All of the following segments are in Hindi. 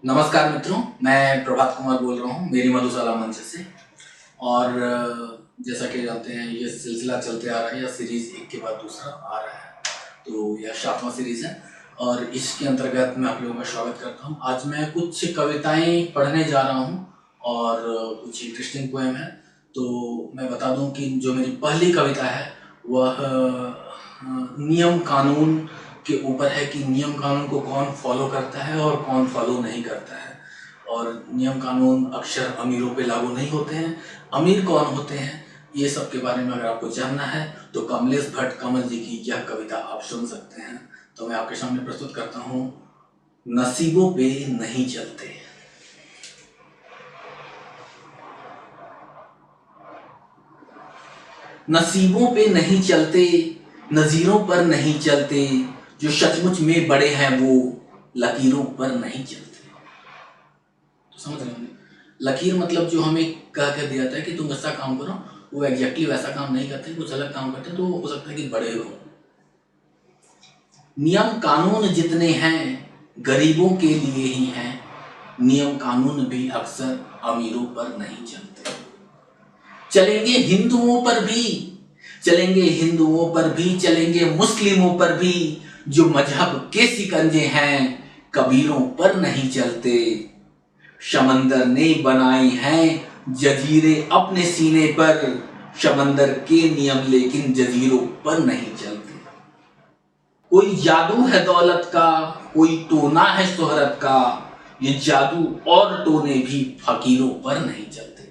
नमस्कार मित्रों, मैं प्रभात कुमार बोल रहा हूँ मेरी मधुशाला मंच से। और जैसा कि जानते हैं ये सिलसिला चलते आ रहा है या सीरीज एक के बाद दूसरा आ रहा है, तो यह 7वां सीरीज है और इसके अंतर्गत मैं आप लोगों का स्वागत करता हूँ। आज मैं कुछ कविताएं पढ़ने जा रहा हूँ और कुछ इंटरेस्टिंग पोएम है। तो मैं बता दूं कि जो मेरी पहली कविता है वह नियम कानून के ऊपर है कि नियम कानून को कौन फॉलो करता है और कौन फॉलो नहीं करता है। और नियम कानून अक्सर अमीरों पे लागू नहीं होते हैं। अमीर कौन होते हैं ये सब के बारे में अगर आपको जानना है तो कमलेश भट्ट कमल जी की यह कविता आप सुन सकते हैं। तो मैं आपके सामने प्रस्तुत करता हूँ, नसीबों पे नहीं चलते। नसीबों पे नहीं चलते, नजीरों पर नहीं चलते, जो सचमुच में बड़े हैं वो लकीरों पर नहीं चलते। तो समझ रहे हैं, लकीर मतलब जो हमें कह कर दिया था कि तुम ऐसा काम करो, वो एग्जैक्टली वैसा काम नहीं करते, कुछ अलग काम करते, तो हो सकता है कि बड़े हो। नियम कानून जितने हैं गरीबों के लिए ही हैं, नियम कानून भी अक्सर अमीरों पर नहीं चलते। चलेंगे हिंदुओं पर भी, चलेंगे हिंदुओं पर भी, चलेंगे मुस्लिमों पर भी, जो मजहब के सिकंजे हैं कबीरों पर नहीं चलते। समंदर ने बनाए हैं जजीरे अपने सीने पर, समंदर के नियम लेकिन जजीरों पर नहीं चलते। कोई जादू है दौलत का, कोई टोना है शोहरत का, ये जादू और टोने भी फकीरों पर नहीं चलते।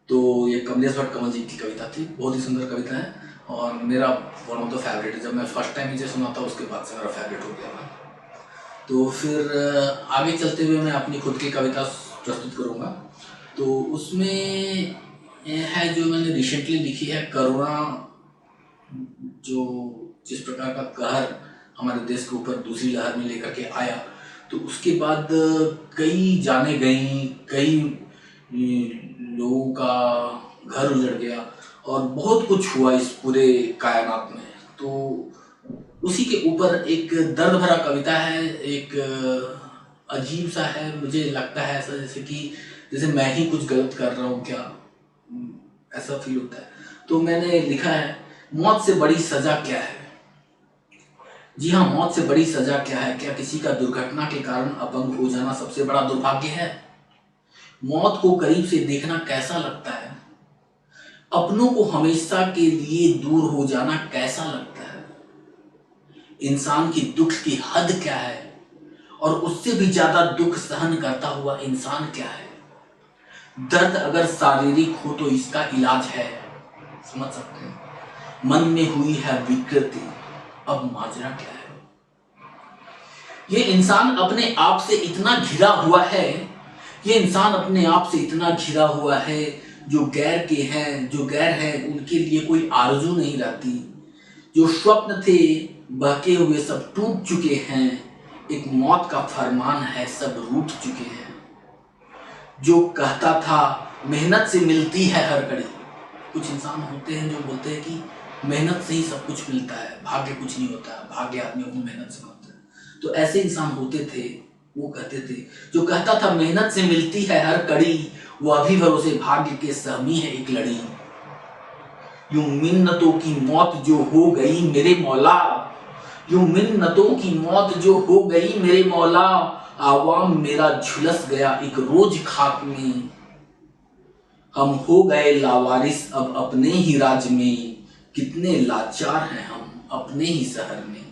तो ये कमलेश भट्ट कमल जी की कविता थी, बहुत ही सुंदर कविता है और मेरा वन ऑफ द फेवरेट है। जब मैं फर्स्ट टाइम इसे सुना था उसके बाद से मेरा फेवरेट हो गया था। तो फिर आगे चलते हुए मैं अपनी खुद की कविता प्रस्तुत करूँगा। तो उसमें है जो मैंने रिसेंटली लिखी है, करुणा, जो जिस प्रकार का कहर हमारे देश के ऊपर दूसरी लहर में लेकर के आया, तो उसके बाद कई जाने गई, कई लोगों का घर उजड़ गया और बहुत कुछ हुआ इस पूरे कायनात में। तो उसी के ऊपर एक दर्द भरा कविता है, एक अजीब सा है, मुझे लगता है ऐसा जैसे कि जैसे मैं ही कुछ गलत कर रहा हूँ क्या, ऐसा फील होता है। तो मैंने लिखा है, मौत से बड़ी सजा क्या है। जी हाँ, मौत से बड़ी सजा क्या है। क्या किसी का दुर्घटना के कारण अपंग हो जाना सबसे बड़ा दुर्भाग्य है। मौत को करीब से देखना कैसा लगता है, अपनों को हमेशा के लिए दूर हो जाना कैसा लगता है। इंसान की दुख की हद क्या है और उससे भी ज्यादा दुख सहन करता हुआ इंसान क्या है। दर्द अगर शारीरिक हो तो इसका इलाज है, समझ सकते हैं। मन में हुई है विकृति, अब माजरा क्या है। ये इंसान अपने आप से इतना घिरा हुआ है, ये इंसान अपने आप से इतना घिरा हुआ है, जो गैर के हैं, जो गैर है उनके लिए कोई आरजू नहीं रहती। जो स्वप्न थे बहके हुए सब टूट चुके हैं, एक मौत का फरमान है सब रूठ चुके हैं। जो कहता था मेहनत से मिलती है हर कड़ी, कुछ इंसान होते हैं जो बोलते हैं कि मेहनत से ही सब कुछ मिलता है, भाग्य कुछ नहीं होता, भाग्य आदमी अपनी मेहनत से बनता है। तो ऐसे इंसान होते थे, वो कहते थे, जो कहता था मेहनत से मिलती है हर कड़ी, वो अभी भरोसे भाग्य के सहमी है एक लड़ी। यूं मिन्नतों की मौत जो हो गई मेरे मौला, यूं मिन्नतों की मौत जो हो गई मेरे मौला, आवाम मेरा झुलस गया एक रोज खाक में। हम हो गए लावारिस अब अपने ही राज में, कितने लाचार हैं हम अपने ही शहर में,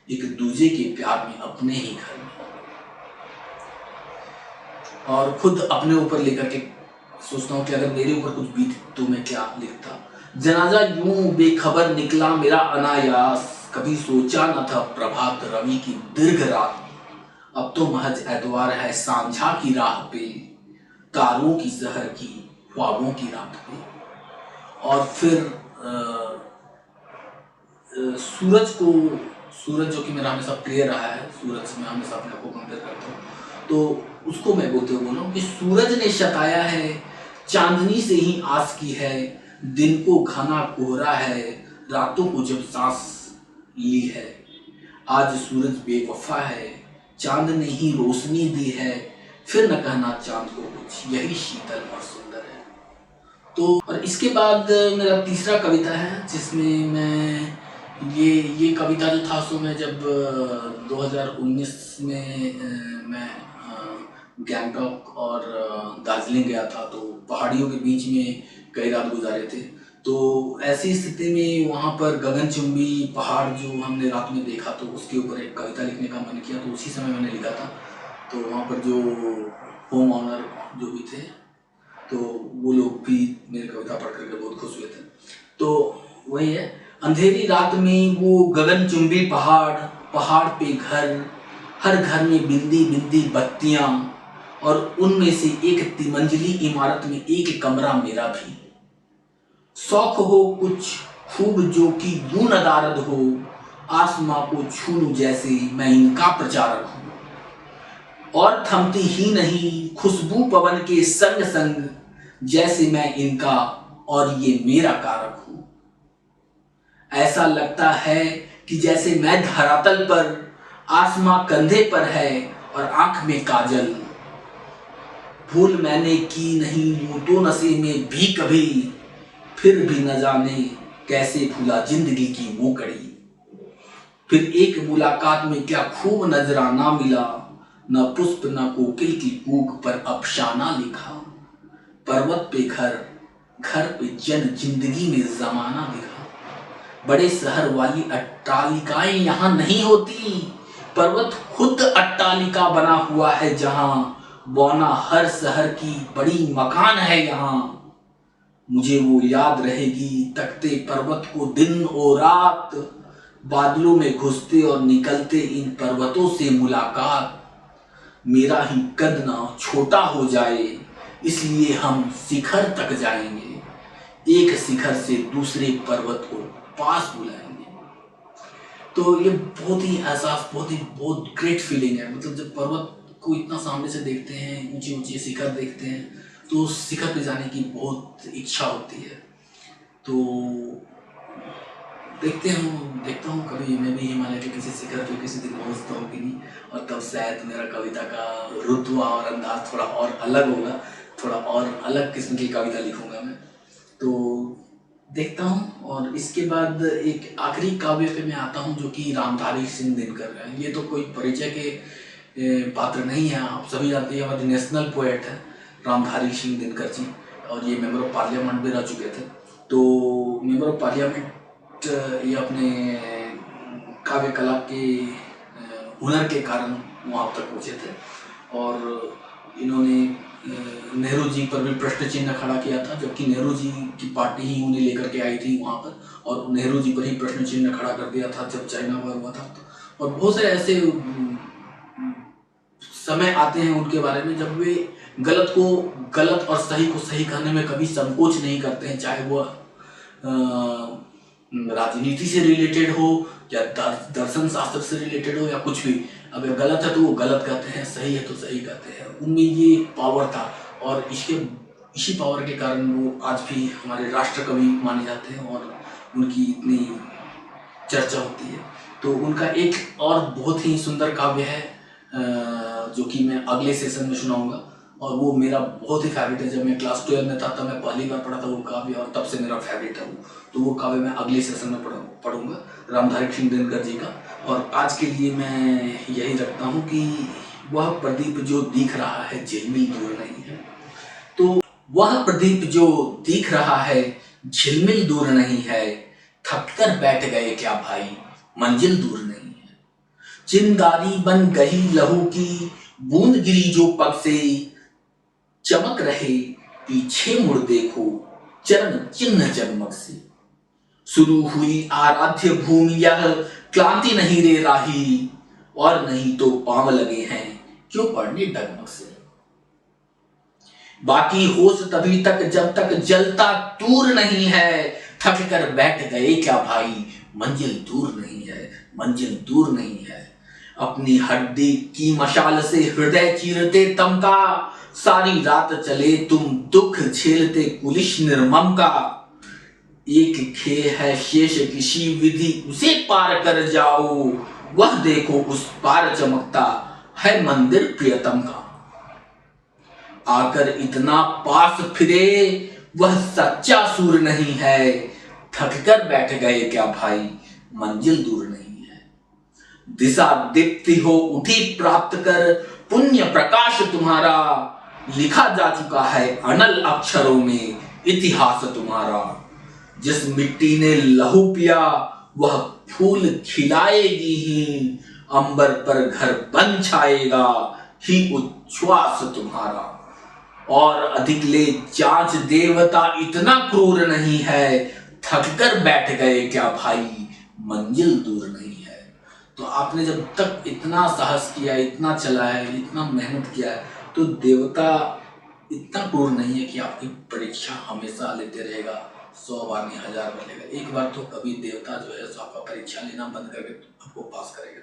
एक दूजे के प्यार में अपने ही घर में। और खुद अपने ऊपर लेकर के सोचता हूँ कि अगर मेरे ऊपर कुछ बीत तो मैं क्या लिखता। जनाजा यूं बेखबर निकला मेरा अनायास, कभी सोचा न था प्रभात रवि की दीर्घ रात, अब तो महज एतवार है सांझा की राह पे, तारों की शहर की ख्वाबों की रात पे। और फिर सूरज को, सूरज जो कि मेरा हमेशा प्रिय रहा है, सूरज से मैं हमेशा अपने आप को कंपेयर करता हूँ, तो उसको मैं बोलते हुए बोल रहा हूँ कि सूरज ने सताया है, चांदनी से ही आस की है, दिन को घना कोहरा है, रातों को जब सांस ली है। आज सूरज बेवफा है, चांद ने ही रोशनी दी है, फिर न कहना चांद को कुछ, यही शीतल और सुंदर है। तो और इसके बाद मेरा तीसरा कविता है जिसमें मैं ये कविता जो था सो मैं जब 2019 में मैं गैंगटॉक और दार्जिलिंग गया था, तो पहाड़ियों के बीच में कई रात गुजारे थे। तो ऐसी स्थिति में वहाँ पर गगनचुंबी पहाड़ जो हमने रात में देखा, तो उसके ऊपर एक कविता लिखने का मन किया, तो उसी समय मैंने लिखा था। तो वहाँ पर जो होम ऑनर जो भी थे, तो वो लोग भी मेरी कविता पढ़ करके बहुत खुश हुए थे। तो वही है, अंधेरी रात में वो गगनचुंबी पहाड़, पहाड़ पे घर, हर घर में बिंदी बिंदी बत्तियाँ, और उनमें से एक तिमंजिली इमारत में एक कमरा मेरा भी। शौक हो कुछ खूब जो कि यूं नदारद हो, आसमां को छू लूं जैसे मैं इनका प्रचारक हूं, और थमती ही नहीं खुशबू पवन के संग संग, जैसे मैं इनका और ये मेरा कारक हूं। ऐसा लगता है कि जैसे मैं धरातल पर, आसमां कंधे पर है और आंख में काजल। भूल मैंने की नहीं यूं तो नशे में भी कभी, फिर भी न जाने कैसे भूला जिंदगी की वो कड़ी। फिर एक मुलाकात में क्या खूब नजराना मिला, न पुष्प न कोकिल की कूक पर अफसाना लिखा। पर्वत पे घर, घर पे जन, जिंदगी में जमाना दिखा। बड़े शहर वाली अट्टालिकाएं यहाँ नहीं होती, पर्वत खुद अट्टालिका बना हुआ है जहां, बौना हर शहर की बड़ी मकान है यहाँ। मुझे वो याद रहेगी तकते पर्वत को दिन और रात, बादलों में घुसते और निकलते इन पर्वतों से मुलाकात। मेरा ही कद ना छोटा हो जाए, इसलिए हम शिखर तक जाएंगे, एक शिखर से दूसरे पर्वत को पास बुलाएंगे। तो ये बहुत ही एहसास, बहुत ग्रेट फीलिंग है। मतलब जब पर्वत को इतना सामने से देखते हैं, ऊंचे ऊंचे शिखर देखते हैं, तो उस शिखर पे जाने की बहुत इच्छा होती है। तो देखता हूँ कभी मैं भी हिमालय के किसी शिखर पे किसी दिन पहुँचता हूँ कि नहीं, और तब शायद मेरा कविता का रुतबा और अंदाज थोड़ा और अलग होगा, थोड़ा और अलग किस्म की कविता लिखूंगा मैं। तो देखता हूँ। और इसके बाद एक आखिरी काव्य पे मैं आता हूँ जो कि रामधारी सिंह दिनकर है। ये तो कोई परिचय के पात्र नहीं है, आप सभी जानते हैं, हमारे नेशनल पोएट है रामधारी सिंह दिनकर जी, और ये मेंबर ऑफ पार्लियामेंट भी रह चुके थे। तो मेंबर ऑफ पार्लियामेंट ये अपने काव्य कला के हुनर के कारण वहाँ तक पहुँचे थे, और इन्होंने नेहरू जी पर भी प्रश्न चिन्ह खड़ा किया था, जबकि नेहरू जी की पार्टी ही उन्हें लेकर के आई थी वहाँ पर, और नेहरू जी पर ही प्रश्न चिन्ह खड़ा कर दिया था जब चाइना वॉर हुआ था। और बहुत सारे ऐसे समय आते हैं उनके बारे में जब वे गलत को गलत और सही को सही कहने में कभी संकोच नहीं करते हैं, चाहे वो राजनीति से रिलेटेड हो या दर्शन शास्त्र से रिलेटेड हो या कुछ भी। अगर गलत है तो वो गलत कहते हैं, सही है तो सही कहते हैं। उनमें ये पावर था, और इसी पावर के कारण वो आज भी हमारे राष्ट्र कवि माने जाते हैं और उनकी इतनी चर्चा होती है। तो उनका एक और बहुत ही सुंदर काव्य है जो कि मैं अगले सेशन में सुनाऊंगा, और वो मेरा बहुत ही फेवरेट है। जब मैं क्लास 12 में था तब मैं पहली बार पढ़ा था वो काव्य, और तब से मेरा फेवरेट है वो। तो वो काव्य मैं अगले सेशन में पढ़ूंगा रामधारी सिंह दिनकर जी का। और आज के लिए मैं यही रखता हूँ कि वह प्रदीप जो दिख रहा है झिलमिल दूर नहीं है। तो वह प्रदीप जो दिख रहा है झिलमिल दूर नहीं है, थककर बैठ गए क्या भाई मंजिल दूर नहीं है। चिंगारी बन गई लहू की बूंद गिरी जो पग से, चमक रहे पीछे मुड़ देखो चरण चिन्ह जगमग से। शुरू हुई आराध्य भूमि यह क्लांति नहीं रे राही, और नहीं तो पांव लगे हैं क्यों पड़ने डगमग से। बाकी होश तभी तक जब तक जलता दूर नहीं है, थक कर बैठ गए क्या भाई मंजिल दूर नहीं है, मंजिल दूर नहीं है। अपनी हड्डी की मशाल से हृदय चीरते तमका, सारी रात चले तुम दुख झेलते कुलिश निर्मम का। एक खे है शेष किसी विधि उसे पार कर जाओ, वह देखो उस पार चमकता है मंदिर प्रियतम का। आकर इतना पास फिरे वह सच्चा सूर नहीं है, थक कर बैठ गए क्या भाई मंजिल दूर नहीं है। दिशा दीप्ति हो उठी प्राप्त कर पुण्य प्रकाश तुम्हारा, लिखा जा चुका है अनल अक्षरों में इतिहास तुम्हारा। जिस मिट्टी ने लहू पिया वह फूल खिलाएगी ही, अंबर पर घर बन छाएगा ही उच्छ्वास तुम्हारा। और अधिक ले जांच देवता इतना क्रूर नहीं है, थक कर बैठ गए क्या भाई मंजिल दूर नहीं है। तो आपने जब तक इतना साहस किया, इतना चला है, इतना मेहनत किया है, तो देवता इतना क्रूर नहीं है कि आपकी परीक्षा हमेशा लेते रहेगा, 100 बार नहीं 1000 बार लेगा। एक बार तो कभी देवता जो है सो आपका परीक्षा लेना बंद करके आपको पास करेगा।